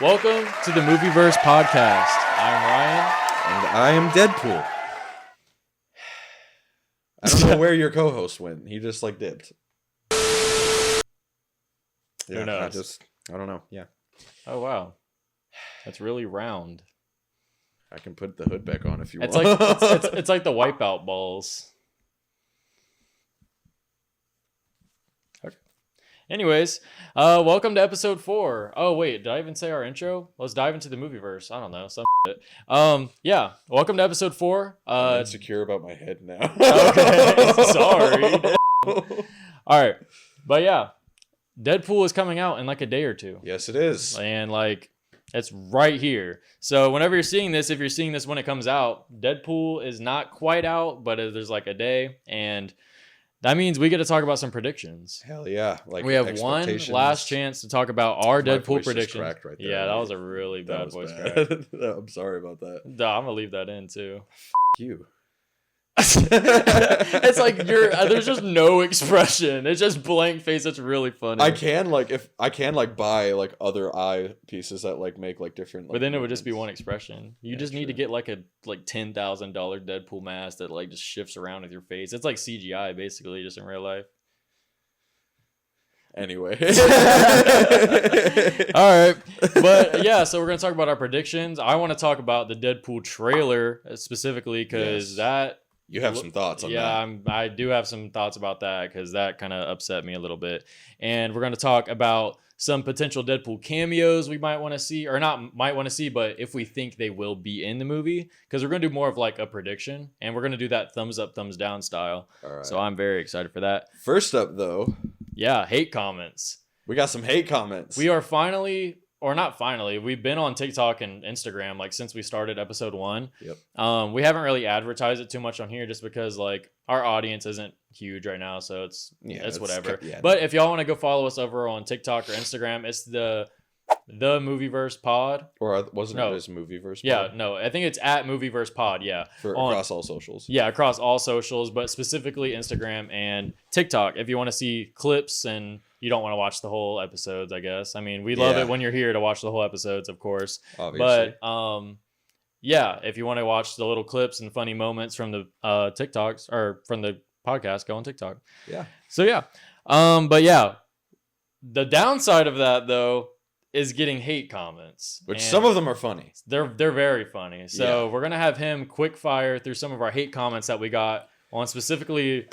Welcome to the MovieVerse Podcast. I'm Ryan. And I am Deadpool. I don't know where your co-host went. He just like dipped. Who knows? I don't know. Yeah. Oh, wow. That's really round. I can put the hood back on if you It's want. like it's like the Wipeout balls. Okay. Anyways, welcome to episode 4. Oh wait, did I even say our intro? Let's dive into the movieverse. I don't know, some shit. Yeah. Welcome to episode 4. I'm insecure about my head now. Okay. Sorry. All right. But yeah, Deadpool is coming out in like a day or two. Yes, it is. And like it's right here. So whenever you're seeing this, if you're seeing this when it comes out, Deadpool is not quite out, but there's like a day, and that means we get to talk about some predictions. Hell yeah. Like we have one last chance to talk about our Deadpool predictions. Right there, yeah, that was a really bad voice crack. I'm sorry about that. Nah, I'm gonna leave that in too. You. It's like there's just no expression. It's just blank face. It's really funny. I can buy like other eye pieces that like make like different. Like, but then it would just be one expression. You just need true. to get like a $10,000 Deadpool mask that like just shifts around with your face. It's like CGI basically, just in real life. Anyway. All right. But yeah, so we're going to talk about our predictions. I want to talk about the Deadpool trailer specifically because that... You have some thoughts on that. Yeah, I do have some thoughts about that because that kind of upset me a little bit. And we're going to talk about some potential Deadpool cameos we might want to see, or not might want to see, but if we think they will be in the movie, because we're going to do more of like a prediction, and we're going to do that thumbs up, thumbs down style. All right. So I'm very excited for that. First up, though. Yeah, hate comments. We got some hate comments. We are finally... Or not finally, we've been on TikTok and Instagram like since we started episode 1. Yep. We haven't really advertised it too much on here just because like our audience isn't huge right now, so it's whatever. But if y'all want to go follow us over on TikTok or Instagram, it's the MovieVerse Pod. Or wasn't it as MovieVerse Pod? Yeah, no, I think it's at MovieVerse Pod. Yeah, across all socials. Yeah, across all socials, but specifically Instagram and TikTok. If you want to see clips and you don't want to watch the whole episodes, I guess. I mean, we love it when you're here to watch the whole episodes, of course. Obviously. But yeah, if you want to watch the little clips and funny moments from the TikToks or from the podcast, go on TikTok. Yeah. So yeah, but yeah, the downside of that though is getting hate comments, which some of them are funny. They're very funny. So we're gonna have him quick fire through some of our hate comments that we got on specifically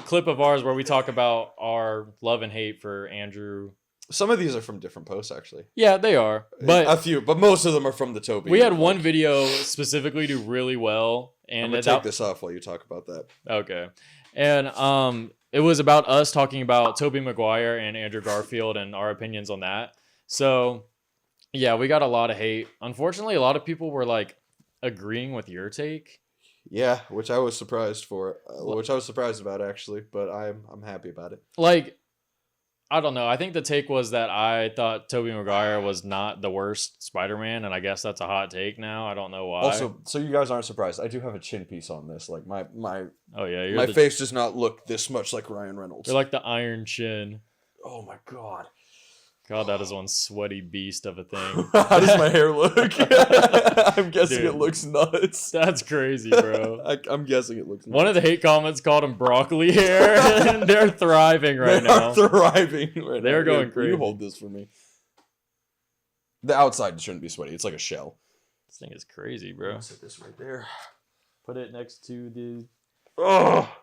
clip of ours where we talk about our love and hate for Andrew. Some of these are from different posts, actually. Yeah, they are. But a few, but most of them are from the Toby. We had one video specifically do really well, and I'm gonna take this off while you talk about that. Okay, and it was about us talking about Tobey Maguire and Andrew Garfield and our opinions on that. So yeah, we got a lot of hate. Unfortunately, a lot of people were like agreeing with your take. Yeah, which I was surprised for, which I was surprised about actually, but I'm happy about it. Like, I don't know. I think the take was that I thought Tobey Maguire was not the worst Spider-Man, and I guess that's a hot take now. I don't know why. Also, so you guys aren't surprised. I do have a chin piece on this. Like my oh yeah, my face does not look this much like Ryan Reynolds. You're like the Iron Chin. Oh my god. God, that is one sweaty beast of a thing. How does my hair look? I'm guessing it looks nuts. That's crazy, bro. I'm guessing it looks nuts. One of the hate comments called him broccoli hair, and they're thriving right now. They're thriving right now. They're going crazy. You hold this for me. The outside shouldn't be sweaty. It's like a shell. This thing is crazy, bro. Set this right there. Put it next to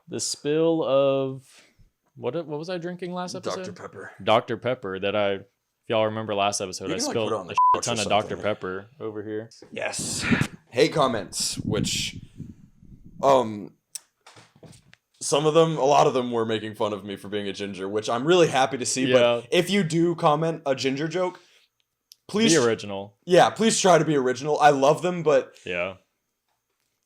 the spill of... What was I drinking last episode? Dr. Pepper. Dr. Pepper that if y'all remember last episode, I spilled a ton of Dr. Pepper over here. Yes. Hate comments, which, some of them, a lot of them were making fun of me for being a ginger, which I'm really happy to see. Yeah. But if you do comment a ginger joke, please... Be original. Yeah, please try to be original. I love them, but... Yeah.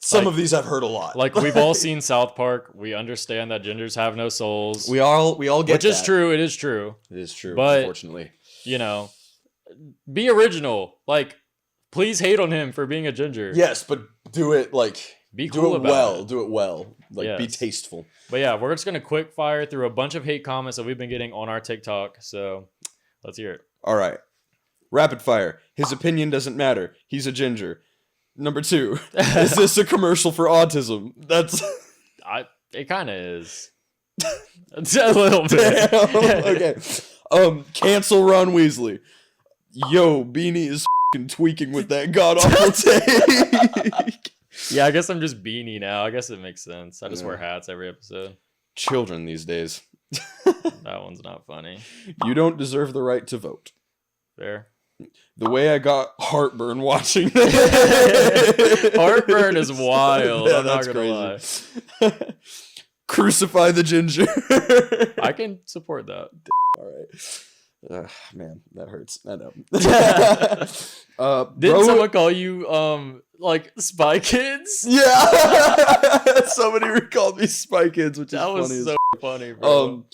Some of these I've heard a lot. Like, we've all seen South Park. We understand that gingers have no souls. We all get Which is true. It is true. It is true, but, unfortunately. You know, be original. Like, please hate on him for being a ginger. Yes, but do it, like... Be cool about it. Do it well. Like, yes. Be tasteful. But yeah, we're just going to quick fire through a bunch of hate comments that we've been getting on our TikTok. So, let's hear it. All right. Rapid fire. His opinion doesn't matter. He's a ginger. Number 2. Is this a commercial for autism? That's... It kind of is. It's a little bit. Okay. Cancel Ron Weasley. Yo, Beanie is f***ing tweaking with that god-awful take. Yeah, I guess I'm just Beanie now. I guess it makes sense. I just wear hats every episode. Children these days. That one's not funny. You don't deserve the right to vote. Fair. The way I got heartburn watching that. Heartburn is wild. Yeah, I'm not gonna lie. Crucify the ginger. I can support that. All right. Man, that hurts. I know. Didn't someone call you like Spy Kids? Yeah. Somebody called me Spy Kids, which that is was so funny, bro.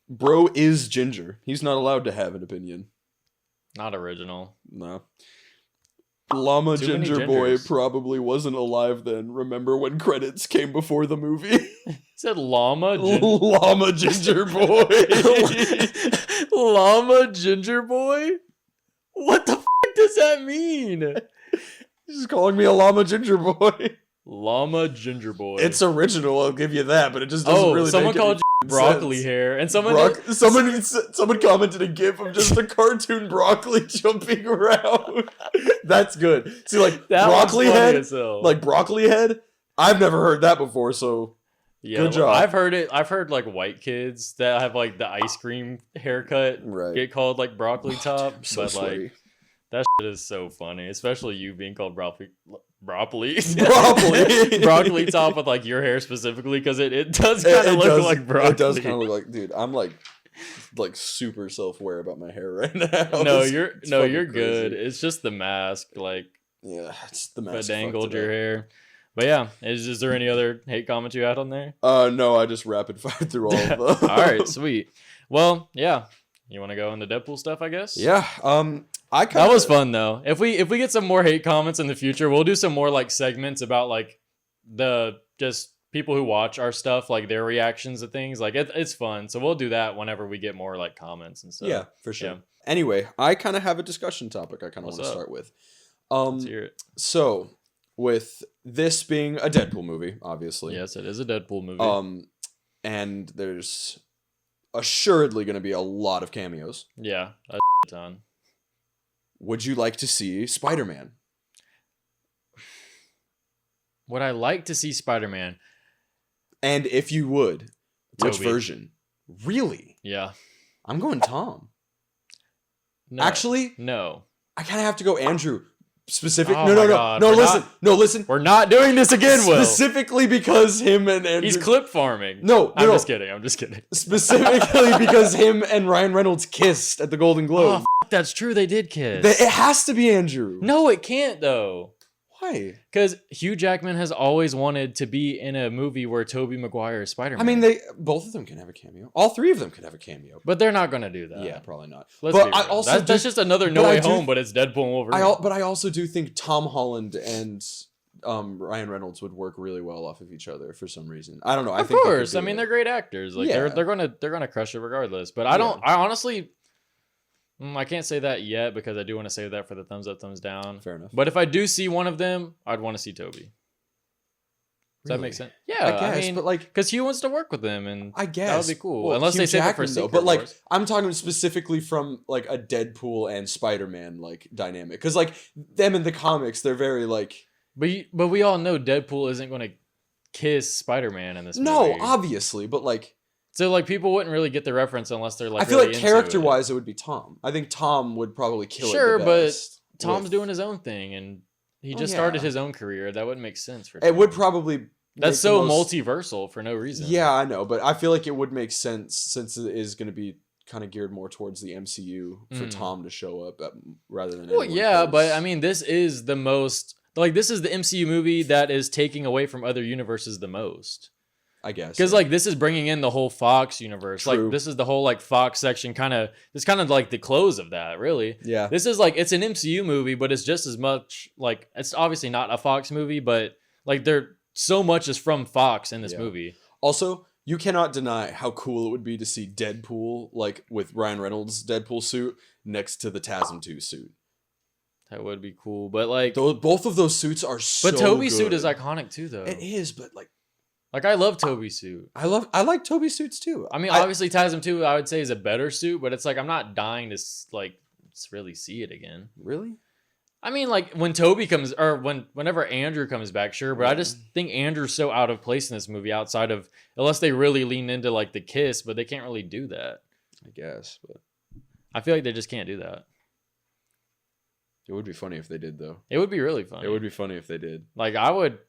Bro is ginger. He's not allowed to have an opinion. Not original. No. Llama Too Ginger Boy probably wasn't alive then. Remember when credits came before the movie? He said Llama Ginger Boy. Llama Ginger Boy? What the fuck does that mean? He's just calling me a Llama Ginger Boy. Llama Ginger Boy. It's original, I'll give you that, but it just doesn't really someone make called any broccoli sense. hair, and someone commented a gif of just a cartoon broccoli jumping around. That's good. See, like that broccoli head, like broccoli head. I've never heard that before, so yeah, good job. I've heard it. I've heard like white kids that have like the ice cream haircut get called like broccoli top, so but sweaty. like that shit is so funny, especially you being called broccoli top with like your hair specifically, because it does kind of look like broccoli. It does kind of look like, dude. I'm like super self-aware about my hair right now. No, you're good. It's just the mask, like it's the mask. Bedangled your hair. But yeah, is there any other hate comments you had on there? No, I just rapid fired through all of them. All right, sweet. Well, yeah, you want to go into Deadpool stuff, I guess. Yeah. That was fun though. If we get some more hate comments in the future, we'll do some more like segments about like the just people who watch our stuff, like their reactions to things. Like it's fun, so we'll do that whenever we get more like comments and stuff. Yeah, for sure. Yeah. Anyway, I kind of have a discussion topic I kind of want to start with. Let's hear it. So with this being a Deadpool movie, obviously. Yes, it is a Deadpool movie. And there's assuredly going to be a lot of cameos. Yeah, a ton. Would you like to see Spider-Man? Would I like to see Spider-Man? And if you would, which Toby. version? Really? Yeah. I'm going Tom. No. Actually, no. I kind of have to go Andrew. Specific? Oh no, my God. Listen. We're not doing this again, Will. Specifically because him and Andrew... He's clip farming. No. I'm just kidding. Specifically because him and Ryan Reynolds kissed at the Golden Globe. Oh, that's true. They did kiss. It has to be Andrew. No, it can't, though. Why? Because Hugh Jackman has always wanted to be in a movie where Tobey Maguire is Spider-Man. I mean, both of them can have a cameo. All three of them could have a cameo. But they're not going to do that. Yeah, probably not. Let's be real. That's just another No Way Home, but it's Deadpool and Wolverine. But I also do think Tom Holland and Ryan Reynolds would work really well off of each other for some reason. I don't know. Of course. I mean, they're great actors. Like they're gonna crush it regardless. But I honestly... I can't say that yet because I do want to save that for the thumbs up, thumbs down. Fair enough. But if I do see one of them, I'd want to see Toby. Does that make sense? Yeah, I guess, but like, because Hugh wants to work with them, and I guess that would be cool. Well, unless Hugh they save it Jackman, for Secret but like, Wars. I'm talking specifically from like a Deadpool and Spider-Man like dynamic, because like them in the comics, they're very like. But we all know Deadpool isn't going to kiss Spider-Man in this movie. No, obviously, but like. So, like, people wouldn't really get the reference unless they're, like, I feel really like character-wise, it would be Tom. I think Tom would probably kill it the best. But Tom's doing his own thing, and he just started his own career. That wouldn't make sense for Tom. It would probably... That's so multiversal for no reason. Yeah, I know, but I feel like it would make sense since it is going to be kind of geared more towards the MCU for Tom to show up rather than... Well, yeah, else. But, I mean, this is the most... Like, this is the MCU movie that is taking away from other universes the most. I guess because like this is bringing in the whole Fox universe. True. Like this is the whole like Fox section it's kind of like the close of that, really. Yeah. This is like it's an MCU movie, but it's just as much like it's obviously not a Fox movie, but like there so much is from Fox in this movie. Also, you cannot deny how cool it would be to see Deadpool like with Ryan Reynolds' Deadpool suit next to the TASM 2 suit. That would be cool. But like both of those suits are so But Toby's good. suit is iconic too though. It is, but like I love Toby's suit. I like Toby's suits too. I mean, obviously TASM 2 I would say is a better suit, but it's like I'm not dying to like really see it again. Really? I mean, like when Toby comes, or whenever Andrew comes back, sure. But I just think Andrew's so out of place in this movie. Outside of unless they really lean into like the kiss, but they can't really do that. I guess, but I feel like they just can't do that. It would be funny if they did, though. It would be really funny. It would be funny if they did. Like I would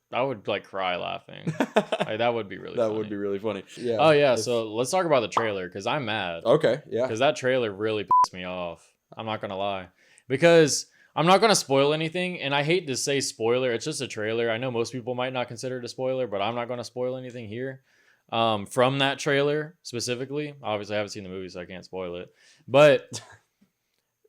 like cry laughing. Like that would be really. That funny. would be really funny. Yeah. Oh yeah. So let's talk about the trailer because I'm mad. Okay. Yeah. Because that trailer really pissed me off. I'm not gonna lie. Because I'm not gonna spoil anything, and I hate to say spoiler. It's just a trailer. I know most people might not consider it a spoiler, but I'm not gonna spoil anything here. From that trailer specifically. Obviously, I haven't seen the movie, so I can't spoil it. But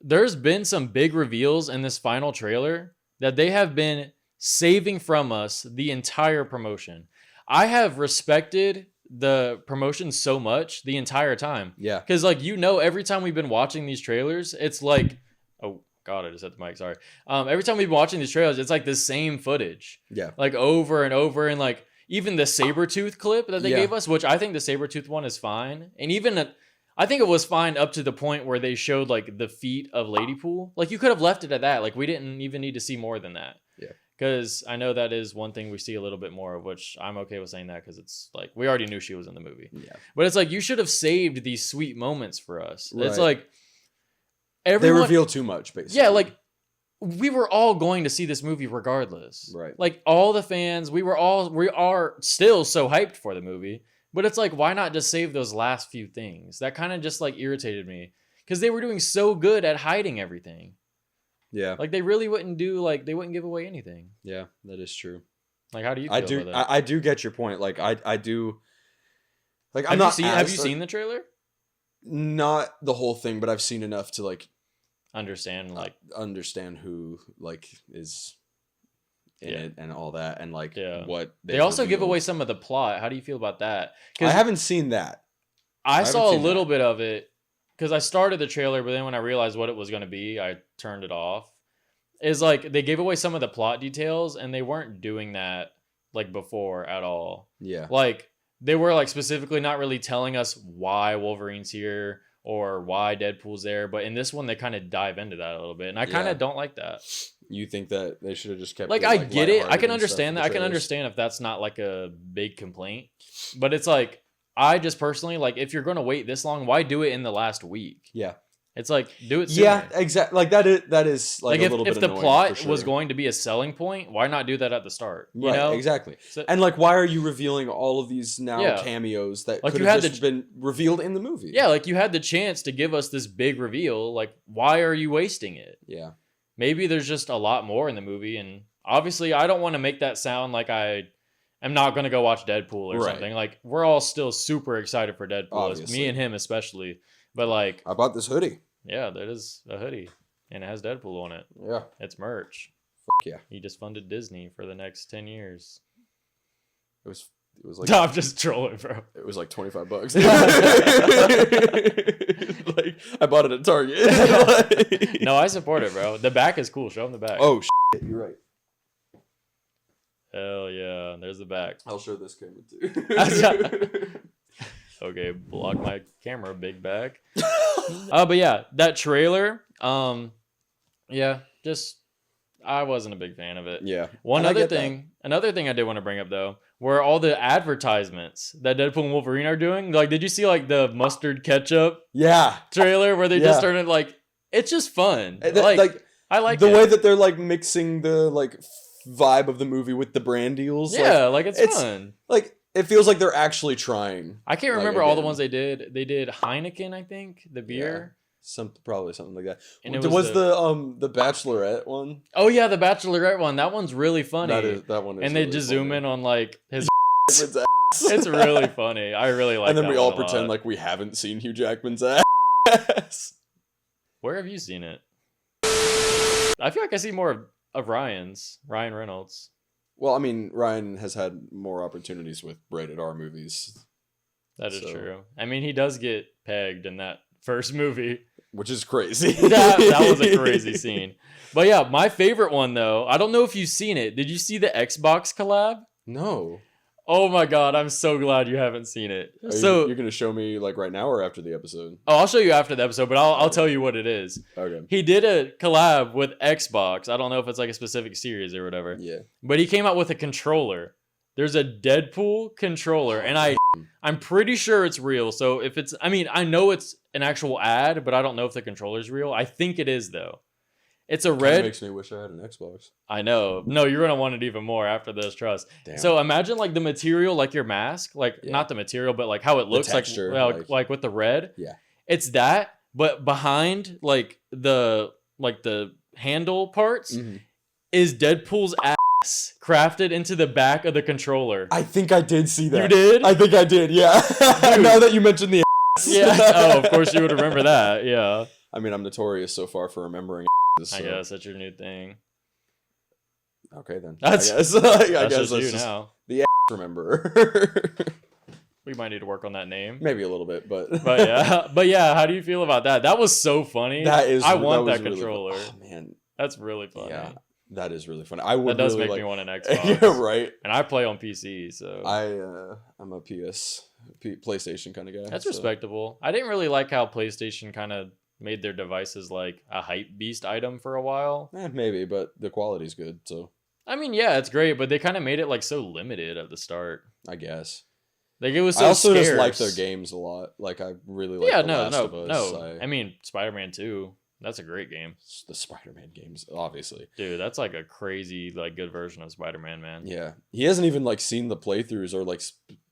there's been some big reveals in this final trailer that they have been saving from us the entire promotion. I have respected the promotion so much the entire time. Yeah. Because, like, every time we've been watching these trailers, it's like, oh, God, I just hit the mic. Sorry. Every time we've been watching these trailers, it's like the same footage. Yeah. Like, over and over. And, like, even the Sabretooth clip that they gave us, which I think the Sabretooth one is fine. And even I think it was fine up to the point where they showed like the feet of Ladypool. Like you could have left it at that. Like we didn't even need to see more than that. Yeah. Because I know that is one thing we see a little bit more of, which I'm okay with saying that because it's like we already knew she was in the movie. Yeah. But it's like you should have saved these sweet moments for us. Right. It's like they reveal too much, basically. Yeah, like we were all going to see this movie regardless. Right. Like all the fans, we are still so hyped for the movie. But it's like, why not just save those last few things? That kind of just like irritated me because they were doing so good at hiding everything. Yeah. Like they really wouldn't they wouldn't give away anything. Yeah, that is true. Like, how do you feel about that? I do get your point. Like I do. Like have you seen the trailer? Not the whole thing, but I've seen enough to like understand who like is in it and all that, and like what they also give away some of the plot. How do you feel about that? I haven't seen that. I saw a little bit of it because I started the trailer, but then when I realized what it was going to be, I turned it off. Is like they gave away some of the plot details, and they weren't doing that like before at all. Yeah, like they were like specifically not really telling us why Wolverine's here or why Deadpool's there, but in this one they kind of dive into that a little bit, and I kind of don't like that. You think that they should have just kept like it, I get it. I can understand that. I can trailers. understand if that's not like a big complaint, but it's like I just personally like if you're going to wait this long, why do it in the last week? Yeah. It's like do it sooner. Yeah, exactly. Like that is like a little bit if the annoying, plot for was sure. going to be a selling point, why not do that at the start? You right, know exactly. So, and like, why are you revealing all of these now cameos that like could you have had just been revealed in the movie? Yeah, like you had the chance to give us this big reveal. Like, why are you wasting it? Yeah. Maybe there's just a lot more in the movie, and obviously, I don't want to make that sound like I am not going to go watch Deadpool or something. Like, we're all still super excited for Deadpool, me and him especially. But like, I bought this hoodie. Yeah, that is a hoodie, and it has Deadpool on it. Yeah, it's merch. Fuck yeah! He just funded Disney for the next 10 years. It was like I'm just trolling, bro. It was like $25. Like I bought it at Target. Like, no, I support it, bro. The back is cool. Show him the back. Oh shit, you're right. Hell yeah, there's the back. I'll show this camera too. Okay, block my camera, big back. But yeah, that trailer, yeah, just I wasn't a big fan of it. Yeah. Another thing I did want to bring up though, were all the advertisements that Deadpool and Wolverine are doing. Like, did you see like the mustard ketchup trailer where they just started like it's just fun. Like I like the way that they're like mixing the like vibe of the movie with the brand deals. Yeah, like it's fun. Like it feels like they're actually trying. I can't remember all the ones they did. They did Heineken, I think, the beer. Probably something like that. And it was the Bachelorette one. Oh yeah, the Bachelorette one. That one's really funny. That one is. And they really just funny. zoom in on like his. It's really funny. I really like. And then that we all one a pretend lot. like we haven't seen Hugh Jackman's ass. Where have you seen it? I feel like I see more of Ryan Reynolds. Well, I mean, Ryan has had more opportunities with rated R movies. That is true. I mean, he does get pegged in that first movie. which is crazy. That was a crazy scene. But yeah, my favorite one though, I don't know if you've seen it. Did you see the Xbox collab? No. Oh my god, I'm so glad you haven't seen it. You're gonna show me like right now or after the episode? Oh, I'll show you after the episode, but I'll tell you what it is. Okay. He did a collab with Xbox. I don't know if it's like a specific series or whatever. Yeah. But he came out with a controller. There's a Deadpool controller, and I'm pretty sure it's real. So if it's, I mean, I know it's an actual ad, but I don't know if the controller's real. I think it is though. It's a red. Makes me wish I had an Xbox. I know. No, you're gonna want it even more after this. Trust. Damn. So imagine like the material, like your mask, like not the material, but like how it looks, texture, like with the red. Yeah. It's that, but behind like the handle parts is Deadpool's ass crafted into the back of the controller. I think I did see that. You did? I think I did. Yeah. Now that you mentioned the ass. Yeah. Oh, of course you would remember that. Yeah. I mean, I'm notorious so far for remembering. So. I guess that's your new thing. Okay, then. That's I guess just you just now. The remember. We might need to work on that name. Maybe a little bit, but yeah. How do you feel about that? That was so funny. I want that controller. Really man, that's really funny. Yeah, that is really funny. I would. That does really make me want an Xbox. Yeah, right. And I play on PC, so I'm a PlayStation kind of guy. That's respectable. I didn't really like how PlayStation kind of made their devices like a hype beast item for a while. Maybe, but the quality's good, so. I mean, yeah, it's great, but they kind of made it like so limited at the start. I guess. Like it was so I also scarce. just like their games a lot. Like I really like Last of Us. No. I mean, Spider-Man 2. That's a great game. The Spider-Man games, obviously. Dude, that's like a crazy, like good version of Spider-Man, man. Yeah, he hasn't even like seen the playthroughs or like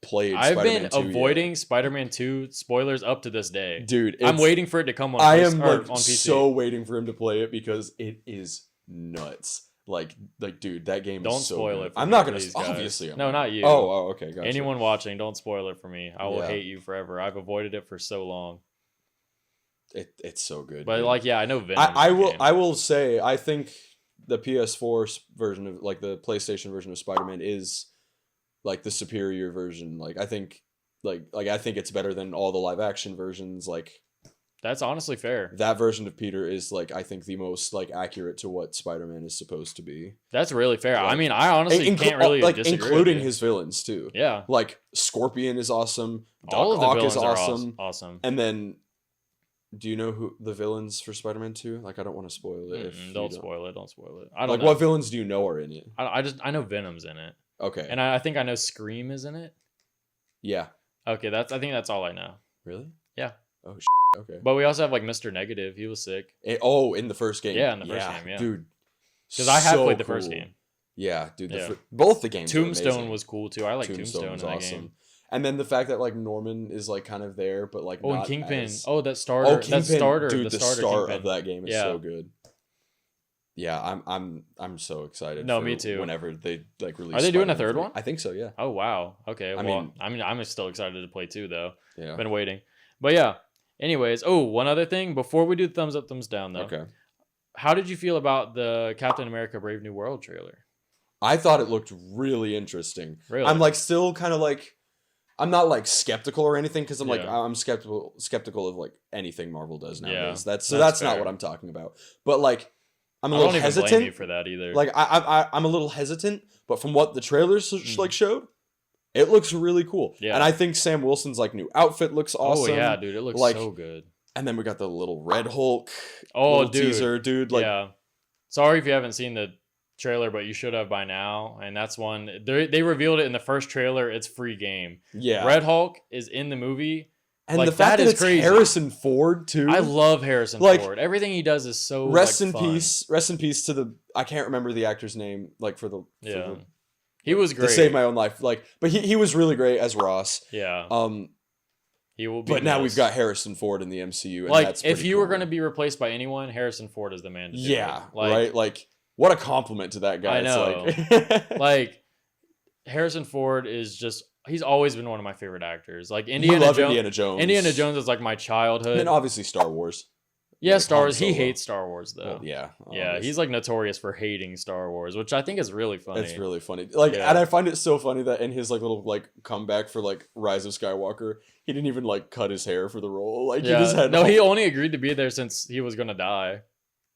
played. I've Spider-Man been avoiding Spider-Man 2 spoilers up to this day, dude. I'm waiting for it to come on. I am like on PC. so waiting for him to play it because it is nuts. Like, dude, that game. Don't is so spoil good. it. For I'm me, not gonna. please, obviously, no, not you. Oh, okay. Gotcha. Anyone watching, don't spoil it for me. I will Yeah. hate you forever. I've avoided it for so long. It's so good. But dude. like, yeah, I know Venom. I will say I think the PS4 version of like the PlayStation version of Spider-Man is like the superior version. Like I think I think it's better than all the live action versions. Like that's honestly fair. That version of Peter is like I think the most like accurate to what Spider-Man is supposed to be. That's really fair. Like, I mean, I honestly can't really like disagree including with you. his villains too. Yeah. Like Scorpion is awesome. All of the Ock villains is are awesome. awesome. And then do you know who the villains for Spider-Man 2? Like I don't want to spoil it. Don't spoil it. Don't spoil it. I don't like know. what villains do you know are in it? I know Venom's in it. Okay. And I think I know Scream is in it. Yeah. Okay, I think that's all I know. Really? Yeah. Oh okay. But we also have like Mr. Negative. He was sick. In the first game. Yeah, in the first game, yeah. Dude. Because I have played the first game. Yeah, dude. Both the games. Tombstone was cool too. I like Tombstone in that awesome. game. And then the fact that like Norman is like kind of there, but like and not Kingpin. as... That starter. Kingpin, that starter. Dude, the start Kingpin. of that game is so good. Yeah, I'm so excited. No, me too. Whenever they like release. Are they doing a Spider-Man third 3. one? I think so. Yeah. Oh wow. Okay. I'm still excited to play too though. Yeah. Been waiting, but yeah. Anyways, one other thing before we do thumbs up, thumbs down though. Okay. How did you feel about the Captain America: Brave New World trailer? I thought it looked really interesting. Really? I'm like still kind of like. I'm not like skeptical or anything because I'm like I'm skeptical of like anything Marvel does nowadays. Yeah, that's not what I'm talking about. But like I'm a little hesitant. I don't even blame you for that either. Like I'm a little hesitant, but from what the trailers like showed, it looks really cool. Yeah. And I think Sam Wilson's like new outfit looks awesome. Oh yeah, dude, it looks like, so good. And then we got the little Red Hulk. Dude. Teaser, dude. Like, yeah. Sorry if you haven't seen the trailer, but you should have by now. And that's one they revealed it in the first trailer. It's free game. Yeah. Red Hulk is in the movie. And like, the fact that it's crazy. Harrison Ford too. I love Harrison Ford. Everything he does is so rest in fun. peace. Rest in peace to the I can't remember the actor's name. Like for the he was great to save my own life. Like, but he was really great as Ross. Yeah. He will be. But now we've got Harrison Ford in the MCU. And like that's if you cool. were going to be replaced by anyone, Harrison Ford is the man to do it. Right. Like what a compliment to that guy. I know. It's like, like Harrison Ford is just. He's always been one of my favorite actors. Like Indiana Jones. Indiana Jones. Indiana Jones is like my childhood. And then obviously Star Wars. Yeah, like, Star Han Wars. He Solo. hates Star Wars though. Well, yeah. Yeah, obviously. he's like notorious for hating Star Wars, which I think is really funny. It's really funny. Like, Yeah. and I find it so funny that in his like little like comeback for like Rise of Skywalker, he didn't even like cut his hair for the role. Like, he just had he only agreed to be there since he was gonna die.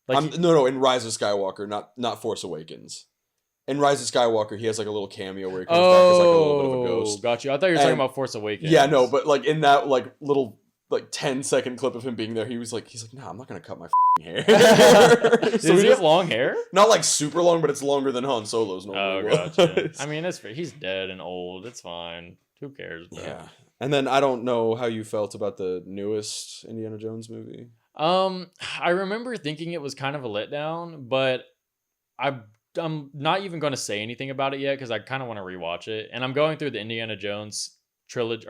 Like, no, in Rise of Skywalker, not Force Awakens. In Rise of Skywalker, he has like a little cameo where he comes back as like a little bit of a ghost. Got you. I thought you were talking about Force Awakens. Yeah, no, but like in that like little like 10-second clip of him being there, he's like, nah, I'm not gonna cut my hair. Does So he have long hair? Not like super long, but it's longer than Han Solo's normally. Gotcha. I mean, he's dead and old. It's fine. Who cares? Bro? Yeah. And then I don't know how you felt about the newest Indiana Jones movie. I remember thinking it was kind of a letdown, but I'm not even going to say anything about it yet because I kind of want to rewatch it. And I'm going through the Indiana Jones trilogy,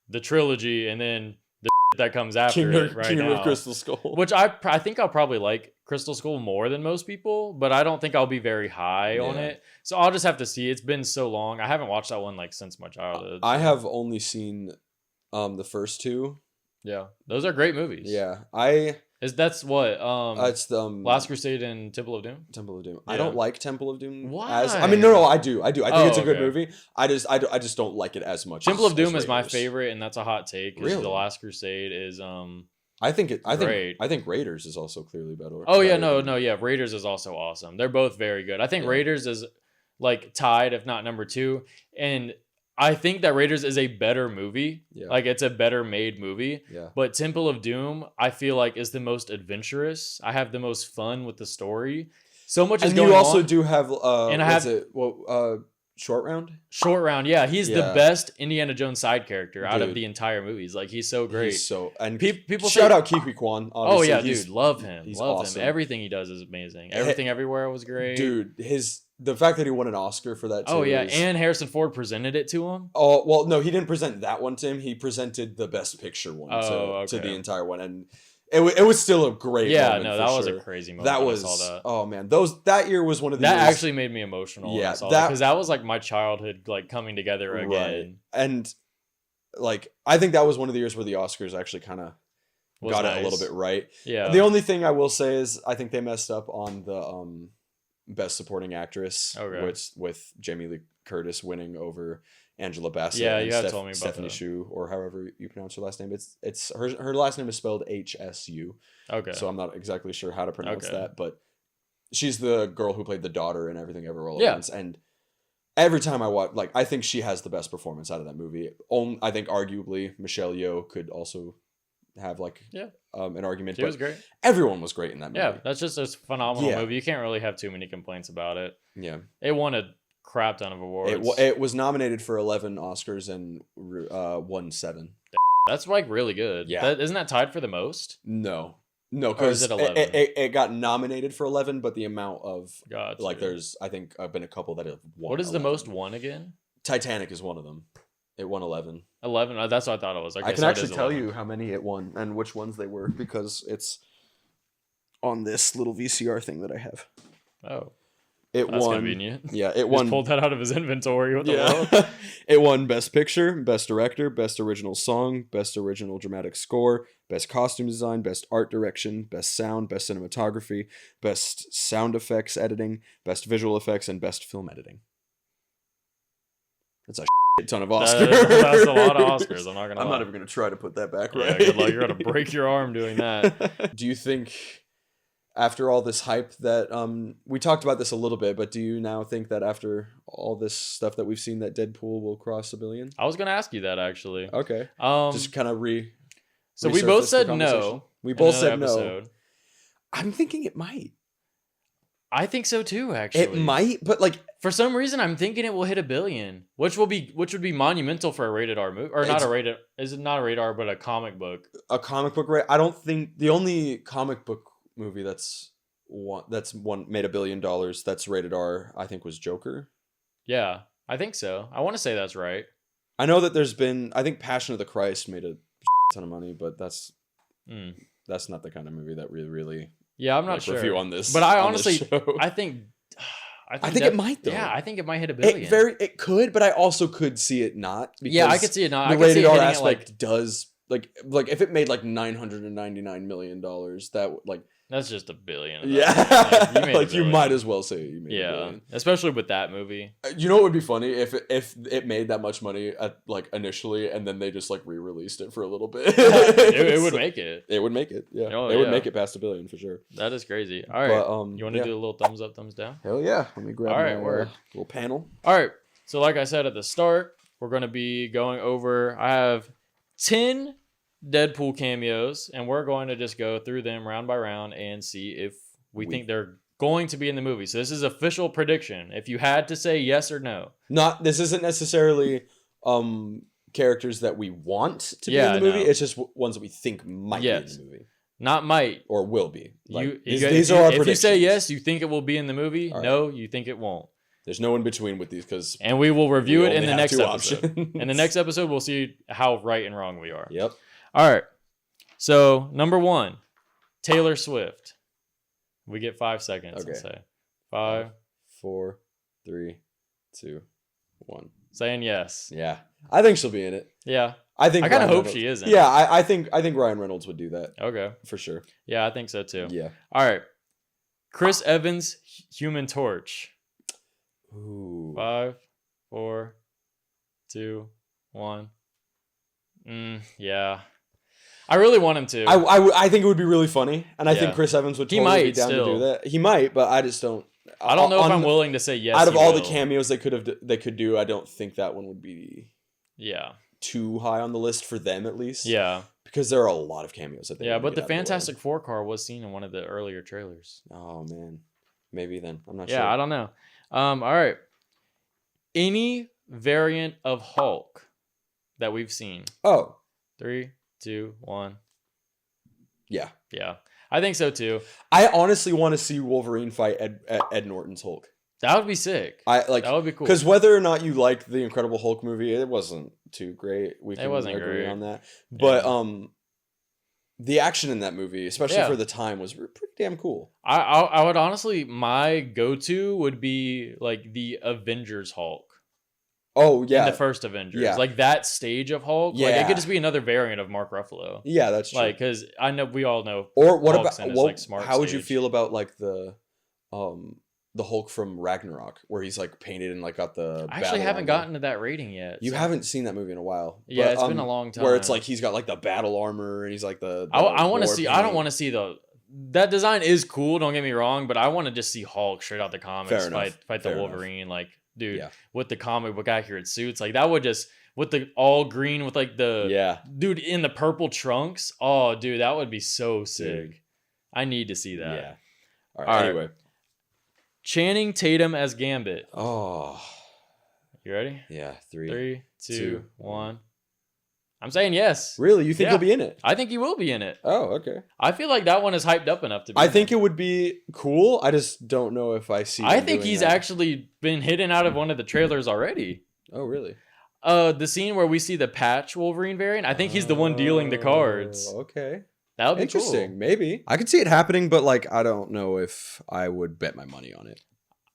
the trilogy, and then the that comes after it right Kingdom now. of Crystal Skull. Which I think I'll probably like Crystal Skull more than most people, but I don't think I'll be very high on it. So I'll just have to see. It's been so long. I haven't watched that one like since my childhood. I have only seen the first two. Yeah, those are great movies. Yeah, That's what it's the Last Crusade and Temple of Doom. Temple of Doom. Yeah. I don't like Temple of Doom. Why? I mean, no, I do. I think it's a good okay. movie. I just don't like it as much. Temple as, of Doom as is my Raiders. favorite, and that's a hot take. 'Cause Really? The Last Crusade is I think great. I think Raiders is also clearly better. Oh yeah, no, yeah. Raiders is also awesome. They're both very good. I think Raiders is like tied, if not number 2, and I think that Raiders is a better movie. Yeah. Like it's a better made movie. Yeah. But Temple of Doom, I feel like is the most adventurous. I have the most fun with the story. So much is And going on. you also do have And I have Short Round. Short Round. Yeah, he's the Yeah. best Indiana Jones side character out of Dude. the entire movies. Like he's so great. He's so and People shout say- out Kiwi Kwan. Oh Obviously. yeah, He's- dude, love him. He's Love awesome. him. Everything he does is amazing. Everything Everywhere was great. Dude, the fact that he won an Oscar for that. Too Oh yeah, is- and Harrison Ford presented it to him. Oh well, no, he didn't present that one to him. He presented the Best Picture one Oh, to okay. the entire one, and it was still a great. Yeah, moment no, for that was sure. a crazy moment. That when was I saw that. oh man, that year was one of the That years, actually made me emotional. Yeah, when I saw that- because that was like my childhood, like coming together again. right. And like I think that was one of the years where the Oscars actually kind of Was got it nice. a little bit right. Yeah. The only thing I will say is I think they messed up on the Best Supporting Actress, Okay. with Jamie Lee Curtis winning over Angela Bassett. Yeah, and you had told me about Stephanie that. Shu, or however you pronounce her last name. It's her last name is spelled HSU. Okay. So I'm not exactly sure how to pronounce Okay. that, but she's the girl who played the daughter in Everything Ever All at Yeah. Once, and every time I watch, like, I think she has the best performance out of that movie. I think arguably Michelle Yeoh could also have like an argument. She but was great. everyone was great in that movie. Yeah, that's just a phenomenal Yeah. movie. You can't really have too many complaints about it. Yeah. It won a crap ton of awards. It was nominated for 11 Oscars and won 7. That's like really good. Yeah. Isn't that tied for the most? No, Or is because it 11? it got nominated for 11, but the amount of Gotcha. like there's I think been a couple that have won. What is the 11. most won again? Titanic is one of them. It won 11. 11. That's what I thought it was. Okay, I can so it actually is tell 11. you how many it won and which ones they were because it's on this little VCR thing that I have. Oh, It that's won. convenient. Yeah, it Just won. pulled that out of his inventory. What the world? Yeah. It won Best Picture, Best Director, Best Original Song, Best Original Dramatic Score, Best Costume Design, Best Art Direction, Best Sound, Best Cinematography, Best Sound Effects Editing, Best Visual Effects, and Best Film Editing. That's a shit ton of Oscars. That's a lot of Oscars. I'm not gonna. I'm lie. not even gonna try to put that back Yeah, right. good luck. You're gonna break your arm doing that. Do you think, after all this hype, that we talked about this a little bit, but do you now think that after all this stuff that we've seen, that Deadpool will cross $1 billion? I was gonna ask you that actually. Okay, Just just kind of so we both resurface the said conversation. no. We in both another said no. episode. I'm thinking it might. I think so too. Actually, It might, but like For some reason, I'm thinking it will hit $1 billion, which would be monumental for a rated R movie, or not a rated. Is it not a rated R, but a comic book? a comic book, right? I don't think the only comic book movie that's made $1 billion that's rated R, I think, was Joker. Yeah, I think so. I want to say that's right. I know that there's been, I think Passion of the Christ made a ton of money, but that's not the kind of movie that really Yeah, I'm not like, sure. review on this. But I on this honestly, show. I think it might though. Yeah, I think it might hit $1 billion. It could, but I also could see it not. Yeah, I because could see it not. The I could see rated it R hitting it aspect like does like if it made like $999 million, that like That's just $1 billion. yeah, Like, you made like $1 you billion. might as well say you made $1 Yeah, billion. especially with that movie. You know what would be funny if it made that much money at like initially, and then they just like re-released it for a little bit. It would make it. It would make it. Yeah, Oh, it would yeah. make it past $1 billion for sure. That is crazy. All right, But, you want to yeah. do a little thumbs up, thumbs down? Hell yeah! Let me grab All right, my word. little panel. All right. So like I said at the start, we're going to be going over, I have 10 Deadpool cameos, and we're going to just go through them round by round and see if we think they're going to be in the movie. So this is official prediction. If you had to say yes or no. This isn't necessarily characters that we want to be in the movie. no. It's just ones that we think might be in the movie Not might. or will be. Like, these if are our if predictions. you say yes, you think it will be in the movie. All right. No, you think it won't. There's no in between with these because And we will review we it in only the have next two episode. options. In the next episode, we'll see how right and wrong we are. Yep. All right. So, number 1, Taylor Swift. We get 5 seconds. Okay. Let's say 5. 4, 3, 2, 1. Saying yes. Yeah, I think she'll be in it. Yeah. I think I kind of Ryan hope Reynolds- she is in Yeah, I think Ryan Reynolds would do that Okay. for sure. Yeah, I think so too. Yeah. All right. Chris Evans, Human Torch. Ooh. 5, 4, 2, 1. Yeah. I really want him to. I think it would be really funny, and I Yeah. think Chris Evans would He totally be might down to still. do that. He might, but I just don't. I don't know if on- I'm willing to say yes. Out of he all the will. cameos they could do, I don't think that one would be Yeah. too high on the list for them at least. Yeah. because there are a lot of cameos. That they Yeah, wanna but get the out of way. Fantastic Four car was seen in one of the earlier trailers. Oh man, maybe then I'm not Yeah, sure. I don't know. All right. Any variant of Hulk that we've seen? Oh 3, 2, 1. yeah, Yeah, I think so too. I honestly want to see Wolverine fight Ed Norton's Hulk. That would be sick. I like That would be cool. because whether or not you like the Incredible Hulk movie, it wasn't too great. We can wasn't agree great. on that. But Yeah. the action in that movie, especially Yeah. for the time, was pretty damn cool. I would honestly, my go-to would be like the Avengers Hulk. Oh In yeah, the first Avengers. Yeah. Like that stage of Hulk. Like it Yeah. could just be another variant of Mark Ruffalo. yeah, that's true. Like, because I know we all know. Or what Hulk's about in his, like, smart how would you stage. feel about like the Hulk from Ragnarok, where he's like painted and like got the I actually battle haven't armor? gotten to that rating yet. You so- haven't seen that movie in a while. Yeah, But, it's been a long time. Where it's like he's got like the battle armor and he's like the I want to war see. I don't paint. want to see that design is cool. Don't get me wrong, but I want to just see Hulk straight out the comics Fair enough. fight the Fair enough. Wolverine. Like, dude, Yeah. with the comic book accurate suits, like that would just with the all green with like the Yeah, dude in the purple trunks. Oh, dude, that would be so sick. Dude. I need to see that. yeah. All All right. right. Anyway. Channing Tatum as Gambit. Oh You ready? yeah. 3. 3, 2, two, 1. I'm saying yes. Really? You think Yeah. he'll be in it? I think he will be in it. Oh, okay. I feel like that one is hyped up enough to be. I in think it. it would be cool. I just don't know if I see. I them think doing he's that. actually been hidden out of one of the trailers already. Oh, really? The scene where we see the patch Wolverine variant. I think he's the one dealing the cards. Oh, okay. That would be Interesting. cool. Maybe I could see it happening, but like I don't know if I would bet my money on it.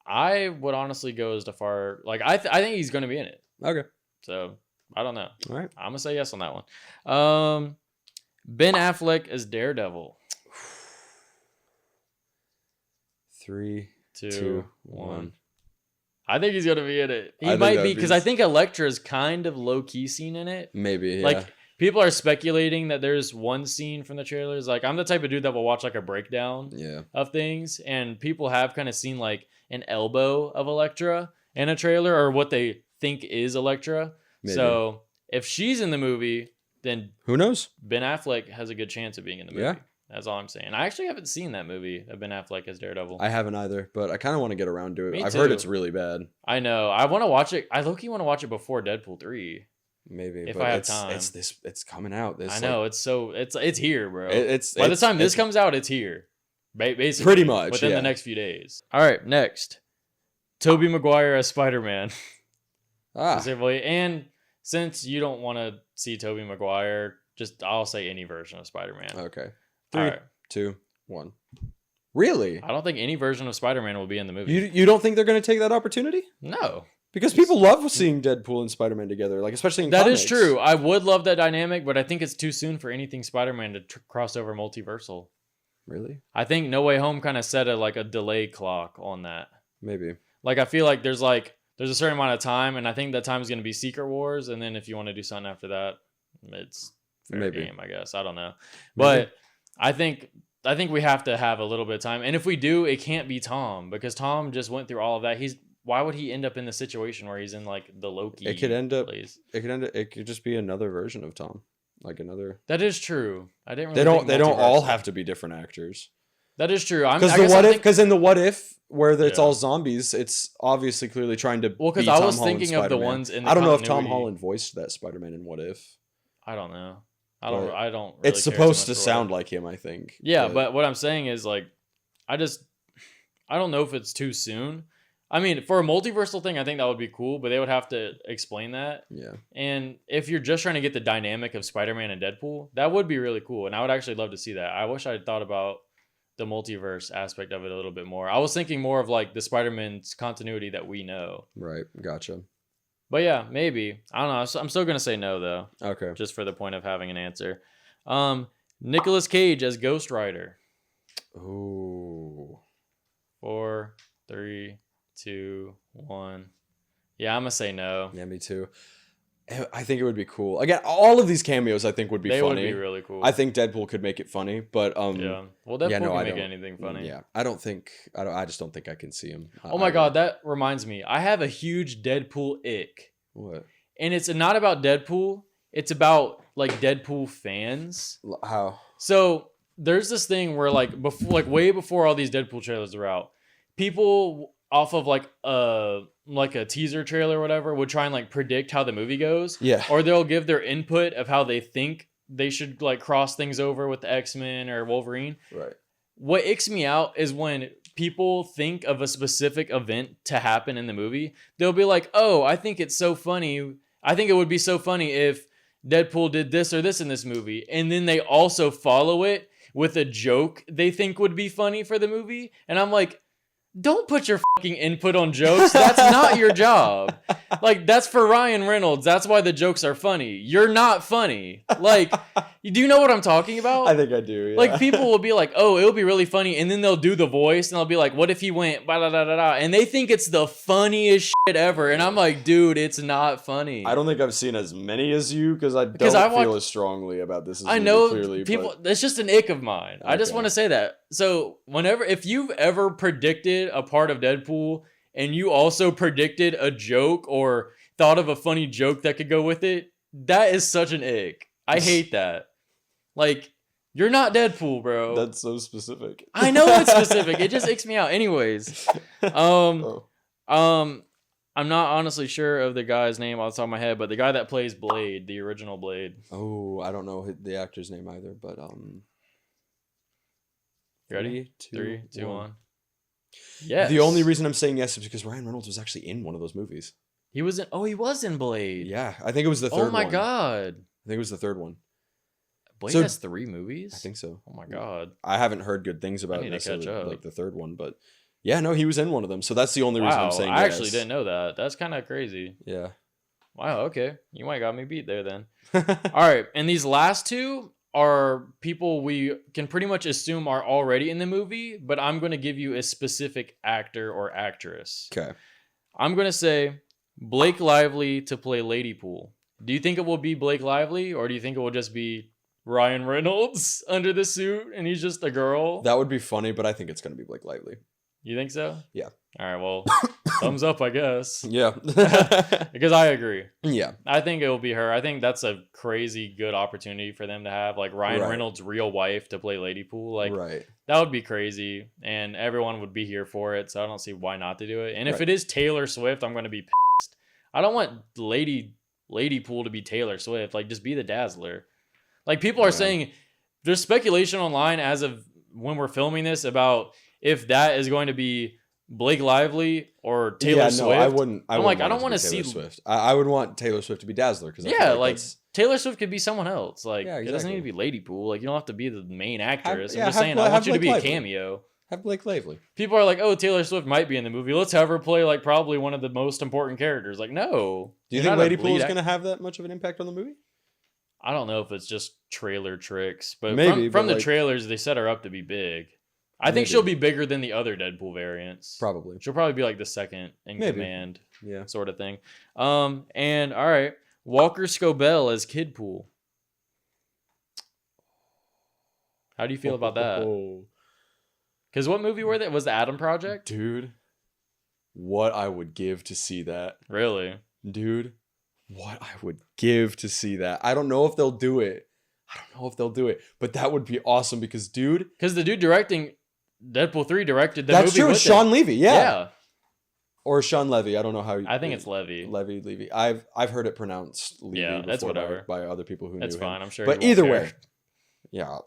I would honestly go as far like I think he's going to be in it. Okay. So I don't know. All right. I'm gonna say yes on that one. Ben Affleck as Daredevil. 3, 2, 2, 1. 1. I think he's gonna be in it. I He think might that be would because be- I think Elektra is kind of low key seen in it. Maybe. Yeah. Like people are speculating that there's one scene from the trailers. Like I'm the type of dude that will watch like a breakdown yeah. of things, and people have kind of seen like an elbow of Elektra in a trailer or what they think is Elektra. Maybe. So if she's in the movie, then Who knows? Ben Affleck has a good chance of being in the movie. Yeah. That's all I'm saying. I actually haven't seen that movie of Ben Affleck as Daredevil. I haven't either, but I kind of want to get around to it. Me I've heard too. it's really bad. I know. I want to watch it. I low-key want to watch it before Deadpool 3. Maybe If but I have it's, time. It's coming out. I know. It's here, bro. It's By the it's- time this it's- comes out, it's here. Basically. Pretty much, Within yeah. the next few days. All right, next. Tobey Maguire as Spider-Man. Specifically. And since you don't want to see Tobey Maguire, I'll say any version of Spider-Man. Okay. All 3, right. 2, 1. Really? I don't think any version of Spider-Man will be in the movie. You don't think they're going to take that opportunity? No. Because people love seeing Deadpool and Spider-Man together, like especially in That comics. is true. I would love that dynamic, but I think it's too soon for anything Spider-Man to cross over multiversal. Really? I think No Way Home kind of set a delay clock on that. Maybe. Like I feel like there's a certain amount of time, and I think that time is going to be Secret Wars, and then if you want to do something after that, it's fair game, I guess. I don't know, but I think we have to have a little bit of time, and if we do, it can't be Tom because Tom just went through all of that. Why would he end up in the situation where he's in like the Loki? It could end up. place? It could just be another version of Tom, like another. That is true. I didn't. Really They don't all have to be different actors. That is true. Because in the what if where it's all zombies, it's obviously clearly trying to. Well, because I was thinking of the ones in. I don't know if Tom Holland voiced that Spider-Man in What If. I don't know. I don't. Really it's supposed to sound like him, I think. Yeah, but what I'm saying is like, I don't know if it's too soon. I mean, for a multiversal thing, I think that would be cool, but they would have to explain that. Yeah. And if you're just trying to get the dynamic of Spider-Man and Deadpool, that would be really cool. And I would actually love to see that. I wish I had thought about the multiverse aspect of it a little bit more. I was thinking more of like the Spider-Man's continuity that we know. Right. Gotcha. But yeah, maybe. I don't know. I'm still going to say no, though. Okay. Just for the point of having an answer. Nicolas Cage as Ghost Rider. Ooh. 4, 3, 2, 1. Yeah, I'm gonna say no. Yeah, me too. I think it would be cool. Again, all of these cameos I think would be funny. They would be really cool. I think Deadpool could make it funny, but yeah. Well, Deadpool can make anything funny. Yeah, I just don't think I can see him. Oh my god, that reminds me. I have a huge Deadpool ick. What? And it's not about Deadpool. It's about like Deadpool fans. How? So there's this thing where way before all these Deadpool trailers are out, people off of like a teaser trailer or whatever would try and like predict how the movie goes. Yeah. Or they'll give their input of how they think they should like cross things over with the X-Men or Wolverine. Right. What icks me out is when people think of a specific event to happen in the movie. They'll be like, oh, I think it's so funny. I think it would be so funny if Deadpool did this or this in this movie. And then they also follow it with a joke they think would be funny for the movie. And I'm like, don't put your fucking input on jokes. That's not your job. Like, that's for Ryan Reynolds. That's why the jokes are funny. You're not funny. Like, do you know what I'm talking about? I think I do, yeah. Like, people will be like, oh, it'll be really funny. And then they'll do the voice and they'll be like, what if he went, blah, blah, blah, blah, blah. And they think it's the funniest shit ever. And I'm like, dude, it's not funny. I don't think I've seen as many as you because I don't feel as strongly about this as I you know clearly. People, it's just an ick of mine. Okay. I just want to say that. So if you've ever predicted a part of Deadpool and you also predicted a joke or thought of a funny joke that could go with it, that is such an ick. I hate that. Like, you're not Deadpool, bro. That's so specific. I know it's specific. It just icks me out. Anyways, I'm not honestly sure of the guy's name off the top of my head, but the guy that plays Blade, the original Blade. Oh, I don't know the actor's name either, but Ready? 3, 2, 1. Yes. The only reason I'm saying yes is because Ryan Reynolds was actually in one of those movies. He was in Blade. Yeah, I think it was the third one. Oh my god. I think it was the third one. Blade has 3 movies? I think so. Oh my god. I haven't heard good things about necessarily like the third one, but yeah, no, he was in one of them. So that's the only reason I'm saying I actually didn't know that. That's kind of crazy. Yeah. Wow, okay. You might got me beat there then. All right, and these last two are people we can pretty much assume are already in the movie, but I'm going to give you a specific actor or actress. Okay. I'm going to say Blake Lively to play Ladypool. Do you think it will be Blake Lively, or do you think it will just be Ryan Reynolds under the suit and he's just a girl? That would be funny, but I think it's going to be Blake Lively. You think so? Yeah. All right, well, thumbs up, I guess. Yeah. Because I agree. Yeah. I think it will be her. I think that's a crazy good opportunity for them to have, like, Ryan Reynolds' real wife to play Ladypool. Like, that would be crazy, and everyone would be here for it, so I don't see why not to do it. And if it is Taylor Swift, I'm going to be pissed. I don't want Ladypool to be Taylor Swift. Like, just be the Dazzler. Like, people are saying, there's speculation online as of when we're filming this about if that is going to be Blake Lively or Taylor Swift. I wouldn't. I don't want to see Swift. I would want Taylor Swift to be Dazzler because Taylor Swift could be someone else. Like, it doesn't need to be Ladypool. Like, you don't have to be the main actress. I'm just saying, I want you to be a cameo. Have Blake Lively. People are like, oh, Taylor Swift might be in the movie. Let's have her play like probably one of the most important characters. Like, no. Do you think Lady Pool is going to have that much of an impact on the movie? I don't know if it's just trailer tricks, but maybe from the trailers, they set her up to be big. I think she'll be bigger than the other Deadpool variants. Probably. She'll probably be like the second in command, yeah, sort of thing. And all right, Walker Scobell as Kidpool. How do you feel about that? Because what movie were they? Was the Adam Project? Dude, what I would give to see that. Really? Dude, what I would give to see that. I don't know if they'll do it. But that would be awesome because, dude. Because the dude directing Deadpool 3 directed the That's movie. true. With Sean Levy, yeah. Or Sean Levy. I don't know how. I think it's Levy. Levy. I've heard it pronounced Levy before that's whatever. By other people who knew him. That's fine. I'm sure. But either way. Yeah.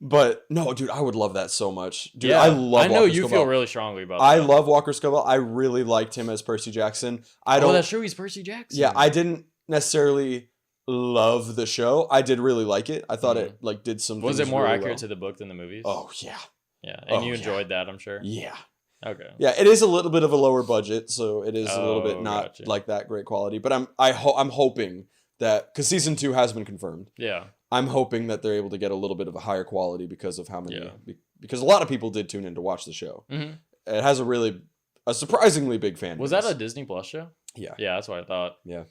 But no, dude, I would love that so much. Dude, yeah, I love I know Walker you Scobell. feel really strongly about that. I love Walker Scobell. I really liked him as Percy Jackson. Oh, that's true. He's Percy Jackson. Yeah, I didn't necessarily love the show. I did really like it. I thought it like did some. Was it more really accurate to the book than the movies? Oh yeah. Yeah, and you enjoyed that, I'm sure. Yeah. Okay. Yeah, it is a little bit of a lower budget, so it is a little bit not like that great quality. But I'm hoping that because season 2 has been confirmed. Yeah. I'm hoping that they're able to get a little bit of a higher quality because of how many. Because a lot of people did tune in to watch the show. Mm-hmm. It has a surprisingly big fan. Was that a Disney Plus show? Yeah. Yeah, that's what I thought. Yeah.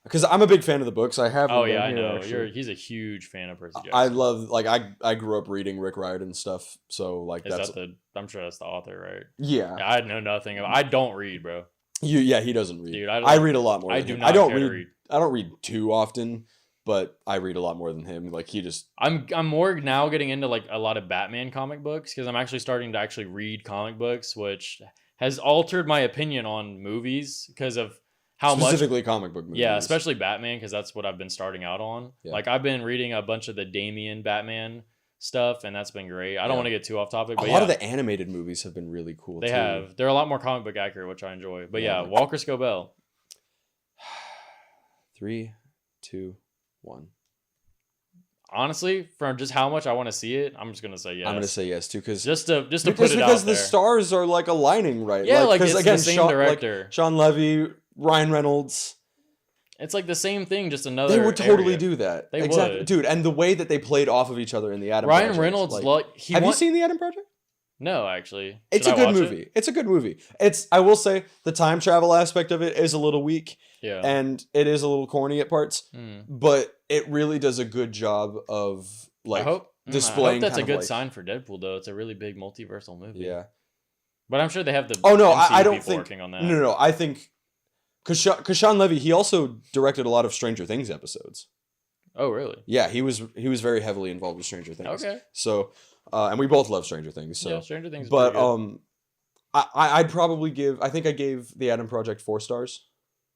Because I'm a big fan of the books. I have. Oh yeah, I know. He's a huge fan of Percy Jackson. I love I grew up reading Rick Riordan stuff, so like I'm sure that's the author, right? Yeah. I know nothing about. I don't read, bro. He doesn't read. Dude, I read a lot more. I than do him. not. I don't care read. To read. I don't read too often, but I read a lot more than him. Like he just. I'm more now getting into like a lot of Batman comic books because I'm actually starting to actually read comic books, which has altered my opinion on movies because of. How specifically comic book movies. Yeah, especially Batman, because that's what I've been starting out on. Yeah. Like, I've been reading a bunch of the Damian Batman stuff, and that's been great. I don't want to get too off topic, but a lot of the animated movies have been really cool, They have. They're a lot more comic book accurate, which I enjoy. But yeah, Walker Scobell. 3, 2, 1. Honestly, from just how much I want to see it, I'm just gonna say yes. I'm gonna say yes too, because just to put it out there. Because the stars are like aligning, right? Yeah, like it's again, the same director, like Sean Levy, Ryan Reynolds. It's like the same thing, just another. They would totally do that. They would, dude. And the way that they played off of each other in the Adam. Ryan Project, Reynolds, have you seen the Adam Project? No, actually. It's a good movie. It's a good movie. I will say the time travel aspect of it is a little weak. Yeah. And it is a little corny at parts. But it really does a good job of like displaying. I hope that's a good sign for Deadpool, though. It's a really big multiversal movie. Yeah. But I'm sure they have the I don't think working on that. No. I think because Sean Levy, he also directed a lot of Stranger Things episodes. Oh, really? Yeah, he was very heavily involved with Stranger Things. Okay. So, and we both love Stranger Things. So. Yeah, Stranger Things. But I'd probably I think I gave the Adam Project 4 stars.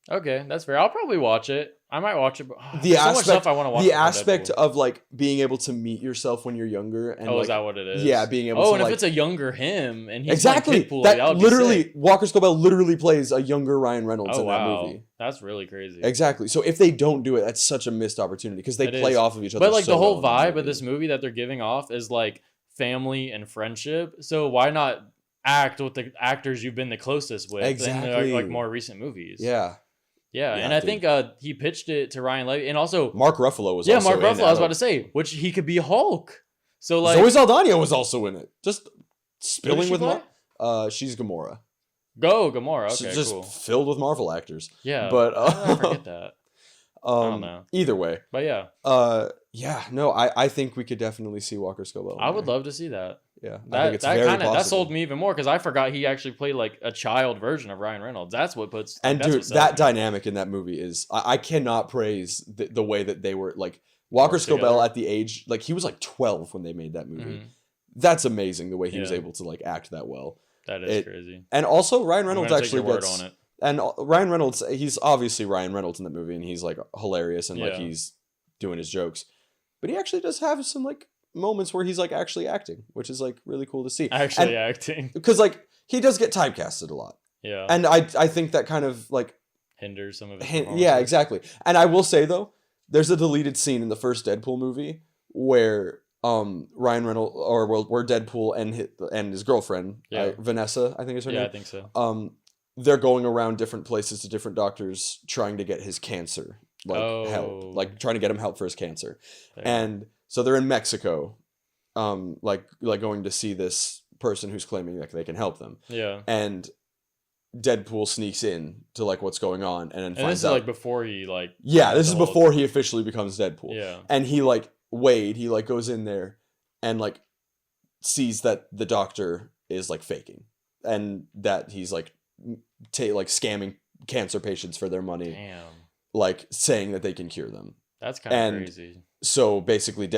Okay, that's fair. I'll probably watch it. I might watch it. But, the so much stuff I want to watch. The aspect of like being able to meet yourself when you're younger. And is that what it is? Yeah, being able. Oh, to, and like, if it's a younger him and he's exactly Kidpool, that literally Walker Scobell literally plays a younger Ryan Reynolds in that movie. That's really crazy. Exactly. So if they don't do it, that's such a missed opportunity because they play off of each other. But like the whole vibe of this movie that they're giving off is like family and friendship. So why not act with the actors you've been the closest with? Exactly. In like more recent movies. Yeah. Yeah, and I think he pitched it to Ryan Levy, and also Mark Ruffalo was. Also Mark Ruffalo. I was about to say, which he could be Hulk. So like Zoe Saldana was also in it. Just spilling with she's Gamora. Go Gamora. Okay, just cool. Filled with Marvel actors. Yeah, but I forget that. I don't know. Either way, but yeah. No, I think we could definitely see Walker Scobell. I would love to see that. Yeah, I think it's very possible. That sold me even more because I forgot he actually played like a child version of Ryan Reynolds. That's what puts. And dude, that dynamic in that movie is I cannot praise the way that they were like Walker Scobell at the age like he was like 12 when they made that movie. Mm-hmm. That's amazing the way he was able to like act that well. That is crazy. And also Ryan Reynolds actually gets on it. And Ryan Reynolds, he's obviously Ryan Reynolds in that movie, and he's like hilarious and like he's doing his jokes, but he actually does have some like moments where he's like actually acting, which is like really cool to see. Acting because like he does get typecasted a lot. Yeah, and I think that kind of like hinders some of it. Yeah, exactly. And I will say though, there's a deleted scene in the first Deadpool movie where Ryan Reynolds or where Deadpool and his girlfriend, Vanessa, I think is her name. Yeah, I think so. They're going around different places to different doctors trying to get his cancer help, like trying to get him help for his cancer. And so they're in Mexico, like going to see this person who's claiming that they can help them. Yeah. And Deadpool sneaks in to like what's going on and then finds this is out like before he like this is before he officially becomes Deadpool. Yeah. And he like Wade, he like goes in there and like sees that the doctor is like faking and that he's like like scamming cancer patients for their money. Damn. Like saying that they can cure them. That's kind of crazy. So basically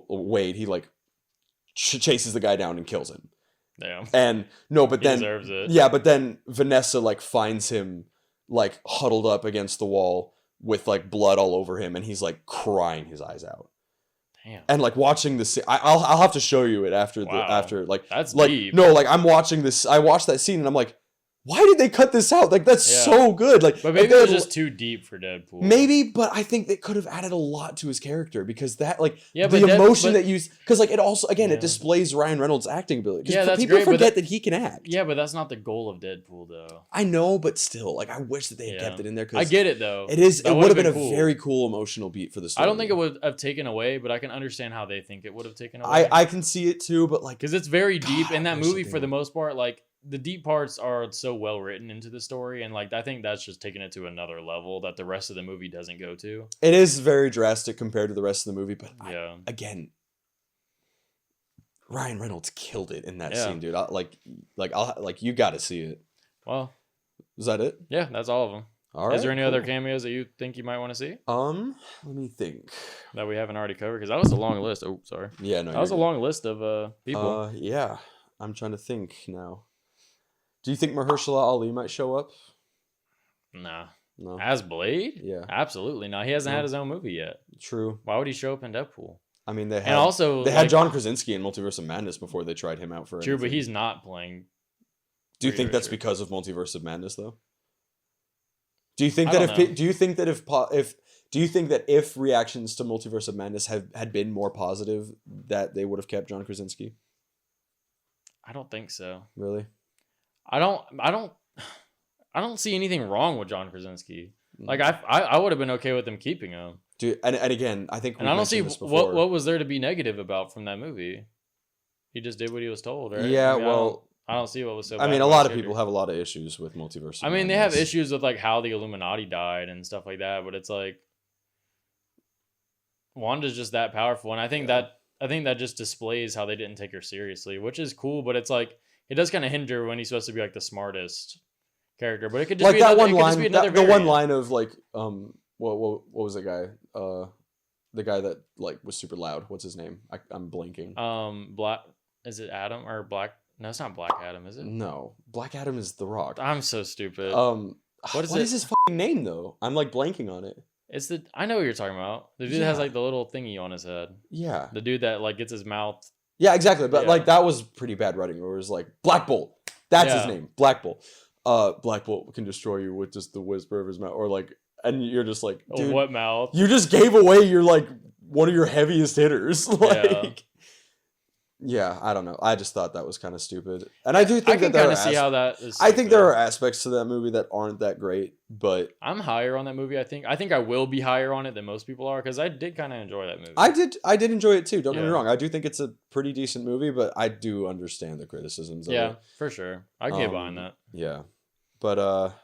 Wade, he like chases the guy down and kills him. Damn. And no, but then deserves it. Yeah, but then Vanessa like finds him like huddled up against the wall with like blood all over him and he's like crying his eyes out. Damn. And like watching this scene, I'll have to show you it after like that's like deep. No, like I'm watching this, I watched that scene and I'm like, why did they cut this out? Like that's so good. Like, but maybe it was just too deep for Deadpool. Maybe, but I think they could have added a lot to his character because that like the emotion that you because like it also it displays Ryan Reynolds' acting ability. Because people forget that he can act. Yeah, but that's not the goal of Deadpool though. I know, but still, like I wish that they had kept it in there. I get it though. It would have been a very cool emotional beat for the story. I don't think it would have taken away, but I can understand how they think it would have taken away. I can see it too, but like because it's very deep in that movie for the most part. Like the deep parts are so well written into the story, and like I think that's just taking it to another level that the rest of the movie doesn't go to. It is very drastic compared to the rest of the movie, but again, Ryan Reynolds killed it in that scene, dude. You got to see it. Well, is that it? Yeah, that's all of them. All right. Is there any other cameos that you think you might want to see? Let me think. That we haven't already covered because that was a long list. Oh, sorry. Yeah, no. That was a long list of people. Yeah. I'm trying to think now. Do you think Mahershala Ali might show up? Nah. No. As Blade? Yeah. Absolutely not. He hasn't had his own movie yet. True. Why would he show up in Deadpool? I mean, they had had John Krasinski in Multiverse of Madness before they tried him out for True, but he's not playing. Do you think that's because of Multiverse of Madness though? Do you think that if reactions to Multiverse of Madness had been more positive that they would have kept John Krasinski? I don't think so. Really? I don't see anything wrong with John Krasinski. Like I would have been okay with them keeping him. Dude, and again, I think I don't see what was there to be negative about from that movie. He just did what he was told, right? Yeah, I don't see what was so bad. I mean, a lot of people have a lot of issues with Multiverse. I mean, they have issues with like how the Illuminati died and stuff like that, but it's like Wanda's just that powerful, and I think that just displays how they didn't take her seriously, which is cool, but it's like it does kind of hinder when he's supposed to be like the smartest character. But it could just like be that another, one line. The one variant. line of like what was the guy? The guy that like was super loud. What's his name? I'm blanking. Black. Is it Adam or Black? No, it's not Black Adam, is it? No, Black Adam is The Rock. I'm so stupid. What is his fucking name though? I'm like blanking on it. It's I know what you're talking about. The dude that has like the little thingy on his head. Yeah. The dude that like gets his mouth. Yeah, exactly. But like that was pretty bad writing. Where it was like Black Bolt. That's his name. Black Bolt. Black Bolt can destroy you with just the whisper of his mouth, or like, and you're just like, dude, what mouth? You just gave away your like one of your heaviest hitters. Like, yeah, I don't know. I just thought that was kind of stupid, and I do think that see how that is. I think there are aspects to that movie that aren't that great, but I'm higher on that movie. I think I will be higher on it than most people are because I did kind of enjoy that movie. I did enjoy it too. Don't get me wrong. I do think it's a pretty decent movie, but I do understand the criticisms. Of it. For sure. I get behind that. Yeah, but